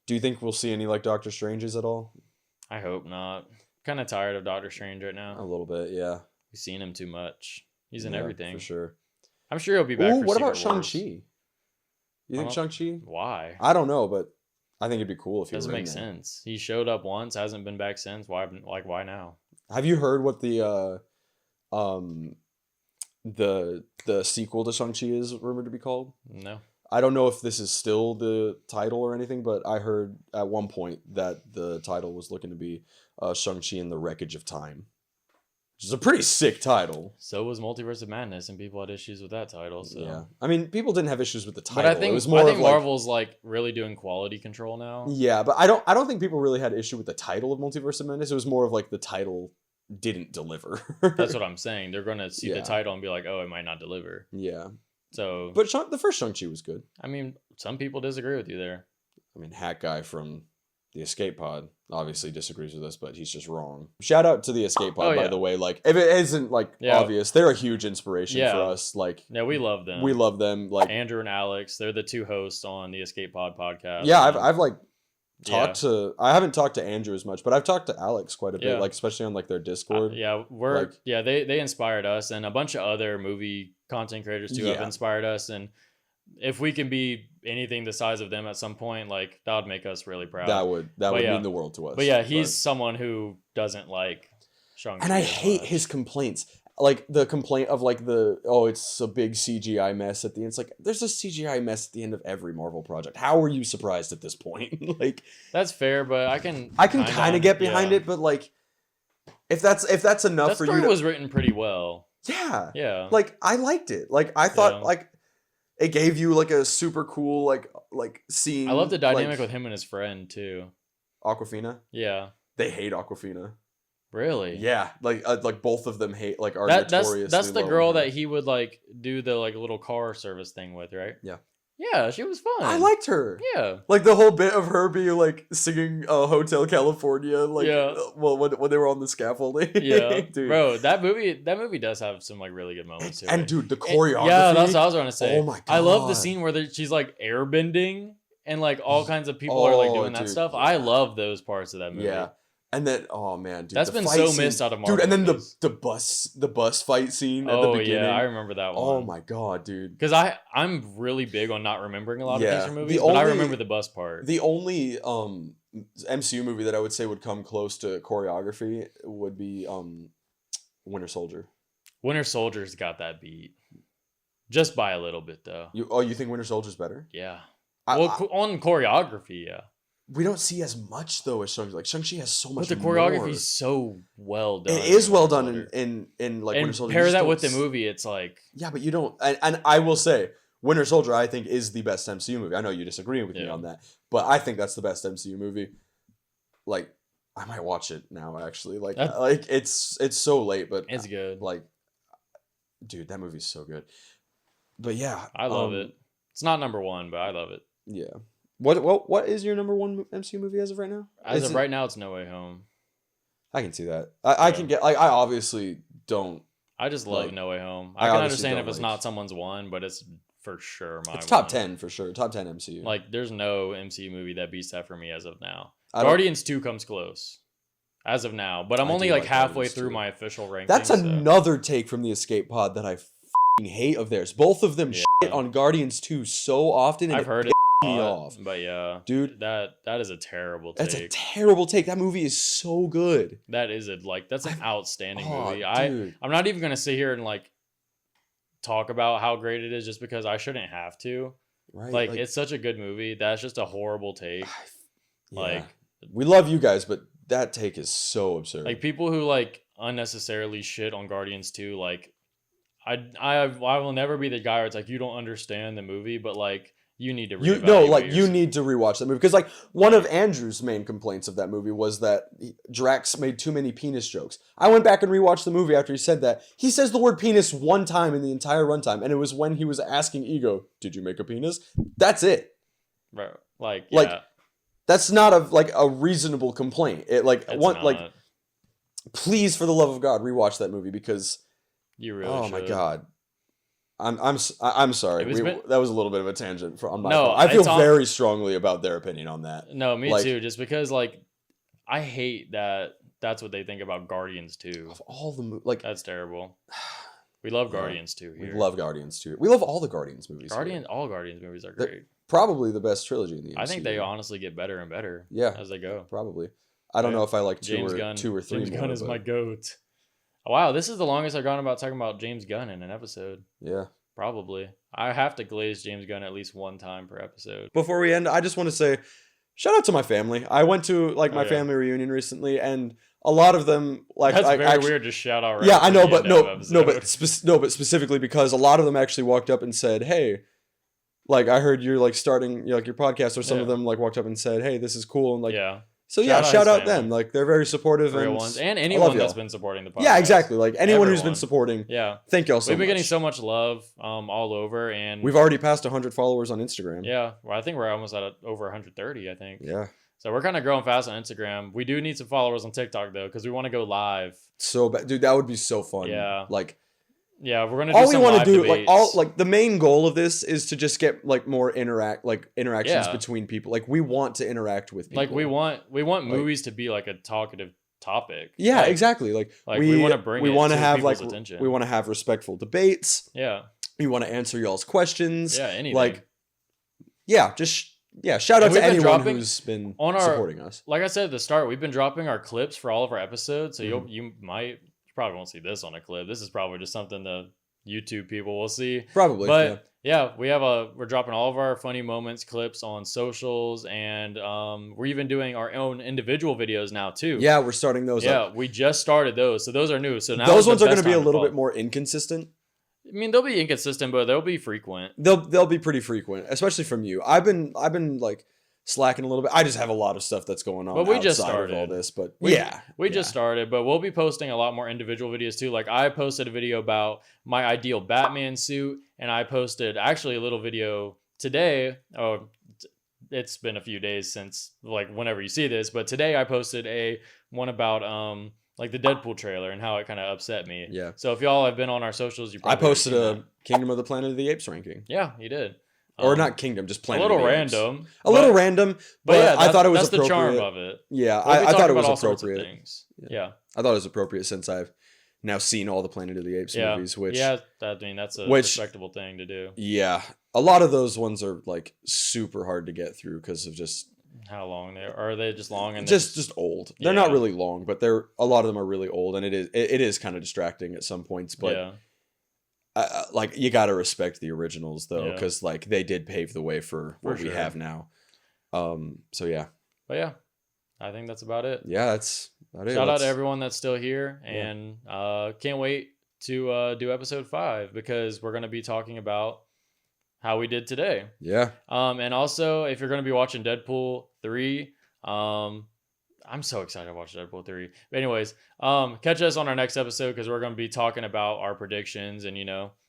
do you think we'll see any like Doctor Stranges at all? I hope not. Kind of tired of Doctor Strange right now. A little bit, yeah. We've seen him too much. He's in everything. For sure. I'm sure he'll be back. What about Shang-Chi? You think Shang-Chi? Why? I don't know, but I think it'd be cool if he doesn't make sense. He showed up once, hasn't been back since. Why now? Have you heard what the sequel to Shang-Chi is rumored to be called? No. I don't know if this is still the title or anything, but I heard at one point that the title was looking to be Shang-Chi and the Wreckage of Time. Which is a pretty sick title. So was Multiverse of Madness, and people had issues with that title. So yeah, I mean, people didn't have issues with the title. But I think Marvel's like really doing quality control now. Yeah, but I don't think people really had issue with the title of Multiverse of Madness. It was more of like the title didn't deliver. That's what I'm saying. They're going to see the title and be like, oh, it might not deliver. Yeah. So, but the first Shang-Chi was good. I mean, some people disagree with you there. I mean, Hat Guy from the Escape Pod obviously disagrees with us, but he's just wrong. Shout out to the Escape Pod, by the way. Like, if it isn't like obvious, they're a huge inspiration for us. Like, yeah, we love them. We love them. Like Andrew and Alex, they're the two hosts on the Escape Pod podcast. Yeah, I've like talked to. I haven't talked to Andrew as much, but I've talked to Alex quite a bit. Like, especially on like their Discord. They inspired us, and a bunch of other movie content creators too have inspired us, and if we can be anything the size of them at some point, like that would make us really proud. That would mean the world to us. But yeah, he's someone who doesn't like Shang-Chi. And I hate his complaints. Like the complaint of like it's a big CGI mess at the end. It's like there's a CGI mess at the end of every Marvel project. How are you surprised at this point? Like that's fair, but I can kind of get behind it, but like if that's enough for you, it was written pretty well. Yeah. Yeah. Like I liked it. Like I thought like it gave you like a super cool like scene. I love the dynamic with him and his friend too. Aquafina? Yeah. They hate Aquafina. Really? Yeah. Like both of them hate are notorious. That's the girl that he would like do the like little car service thing with, right? Yeah. Yeah, she was fun. I liked her. Yeah. Like the whole bit of her being like singing Hotel California, like when they were on the scaffolding. Yeah. Dude. Bro, that movie does have some like really good moments too. And dude, the choreography. Yeah, that's what I was gonna say. Oh my god. I love the scene where she's like airbending and like all kinds of people are like doing that stuff. Yeah. I love those parts of that movie. Yeah. And then, oh man, dude, that's been so missed out of Marvel. Dude, and then the bus fight scene at the beginning. Yeah, I remember that one. Oh my god, dude. Because I'm really big on not remembering a lot of things from movies, but I remember the bus part. The only MCU movie that I would say would come close to choreography would be Winter Soldier. Winter Soldier's got that beat, just by a little bit though. You think Winter Soldier's better? Yeah. On choreography, yeah. We don't see as much though as Shang-Chi. Like Shang-Chi has so much. But the choreography is so well done. It is well done in like Winter Soldier. Pair that with the movie, it's like but you don't. And I will say, Winter Soldier I think is the best MCU movie. I know you disagree with me on that, but I think that's the best MCU movie. Like I might watch it now actually. Like it's so late, but it's good. Like, dude, that movie's so good. But yeah, I love it. It's not number one, but I love it. Yeah. What is your number one MCU movie as of right now? Right now, it's No Way Home. I can see that. I can get like I obviously don't. I just love No Way Home. I can understand if it's not someone's one, but it's for sure my. It's top 10 for sure. Top 10 MCU. Like there's no MCU movie that beats that for me as of now. Guardians 2 comes close, as of now, but I'm only like halfway through my official ranking. That's another take from the Escape Pod that I hate of theirs. Both of them shit on Guardians 2 so often. And I've heard it. Me off. But yeah, dude, that is a terrible take. That's a terrible take. That movie is so good. That's an outstanding movie. I'm not even gonna sit here and like talk about how great it is just because I shouldn't have to. Right. Like it's such a good movie. That's just a horrible take. Yeah. Like we love you guys, but that take is so absurd. Like people who like unnecessarily shit on Guardians 2, like I will never be the guy where it's like you don't understand the movie, but like you need to you need to rewatch that movie because like one of Andrew's main complaints of that movie was that Drax made too many penis jokes. I went back and rewatched the movie after he said that. He says the word penis one time in the entire runtime, and it was when he was asking Ego, "Did you make a penis?" That's it. Right. Like that's not a reasonable complaint. Please, for the love of God, rewatch that movie because you really should. My God. I'm sorry. That was a little bit of a tangent on my part. I feel very strongly about their opinion on that. No, me too. Just because I hate that that's what they think about Guardians 2. Of all the that's terrible. We love Guardians 2 here. We love Guardians 2. We love all the Guardians movies. All Guardians movies are great. Probably the best trilogy in the MCU. I think they honestly get better and better as they go. Probably. I don't know if I like two or three James more. Gunn is my goat. Wow, this is the longest I've gone about talking about James Gunn in an episode. Yeah. Probably. I have to glaze James Gunn at least one time per episode. Before we end, I just want to say, shout out to my family. I went to my family reunion recently, and a lot of them that's very weird to shout out. Yeah, I know, but but specifically because a lot of them actually walked up and said, "Hey, I heard you're starting your podcast," or some of them walked up and said, "Hey, this is cool," and So yeah, shout his out family. them. Like they're very supportive Real and ones. And I anyone love that's y'all. been supporting the podcast. Yeah, exactly. Like anyone who's Everyone. been supporting. Yeah. Thank y'all so much. We've been getting so much love all over, and We've already passed 100 followers on Instagram. yeah, well, I think we're almost at over 130, I think. Yeah. So we're kind of growing fast on Instagram. We do need some followers on TikTok though, because we want to go live. So bad. Dude, that would be so fun. Yeah. Like Yeah, we're gonna do all we some want live to do, debates. the main goal of this is to just get like more interactions Yeah. between people. Like we want to interact with people. Like we want movies to be like a talkative topic. Yeah, Like, exactly. Like we want to bring we it want to have people's like attention. we want to have respectful debates. Yeah. We want to answer y'all's questions. Yeah, anything. Like yeah, just shout out And to we've been anyone dropping who's been on our- supporting us. Like I said at the start, we've been dropping our clips for all of our episodes, so Mhm. you probably won't see this on a clip. This is probably just something the YouTube people will see. Probably. But yeah, we're dropping all of our funny moments clips on socials, and we're even doing our own individual videos now too. Yeah, we're starting those up. Yeah, we just started those, so those are new. So now Those is the ones are going best to be a time little follow. bit more inconsistent. I mean, they'll be inconsistent, but they'll be frequent. They'll be pretty frequent, especially from you. I've been like slacking a little bit. I just have a lot of stuff that's going on. But we just outside of all started. this, but We just started, but we'll be posting a lot more individual videos too. Like I posted a video about my ideal Batman suit, and I posted actually a little video today. Oh, it's been a few days since like whenever you see this, but today I posted one about like the Deadpool trailer and how it kind of upset me. Yeah. So if y'all have been on our socials, you I probably posted seen a that. Kingdom of the Planet of the Apes ranking, Yeah, you did. or not Kingdom, just A Planet. little of the Apes. random. A little random, but yeah, I thought it was that's the appropriate. charm of it. Yeah, We'll be I talking thought it about all was sorts of appropriate. things. Yeah. I thought it was appropriate since I've now seen all the Planet of the Apes movies, which I mean that's a which- respectable thing to do. yeah, a lot of those ones are like super hard to get through because of just How long are they just long and just old. They're not Yeah. really long, but a lot of them are really old, and it is kind of distracting at some points. But yeah. like you gotta respect the originals though, Yeah. because like they did pave the way for what we sure. have now. So yeah, But yeah, I think that's about it. yeah, that's about it. Shout out Let's- to everyone that's still here, Yeah. and can't wait to do episode 5 because we're gonna be talking about how we did today. Yeah, And also if you're gonna be watching Deadpool 3, I'm so excited to watch Deadpool 3. But anyways, catch us on our next episode because we're gonna be talking about our predictions and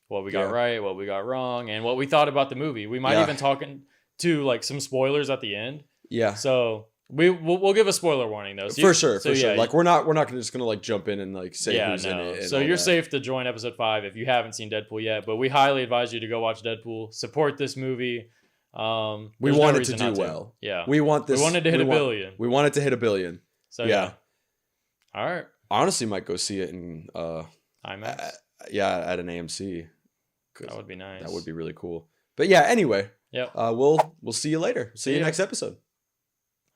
what we got Yeah. right, what we got wrong, and what we thought about the movie. We might Yeah. even talking to like some spoilers at the end. yeah, So we'll give a spoiler warning though. So for sure. yeah, Like we're not just gonna like jump in and like say who's in it. and So all you're that. safe to join episode 5 if you haven't seen Deadpool yet. But we highly advise you to go watch Deadpool. Support this movie. We There's no want it to reason do not well. Yeah. We want this. We wanted to hit we a want- billion. We want it to hit a billion. So yeah. All right. I honestly might go see it in IMAX. at an AMC. 'Cause That would be nice. that would be really cool. But yeah, anyway, Yep. we'll see you later. See you ya. next episode.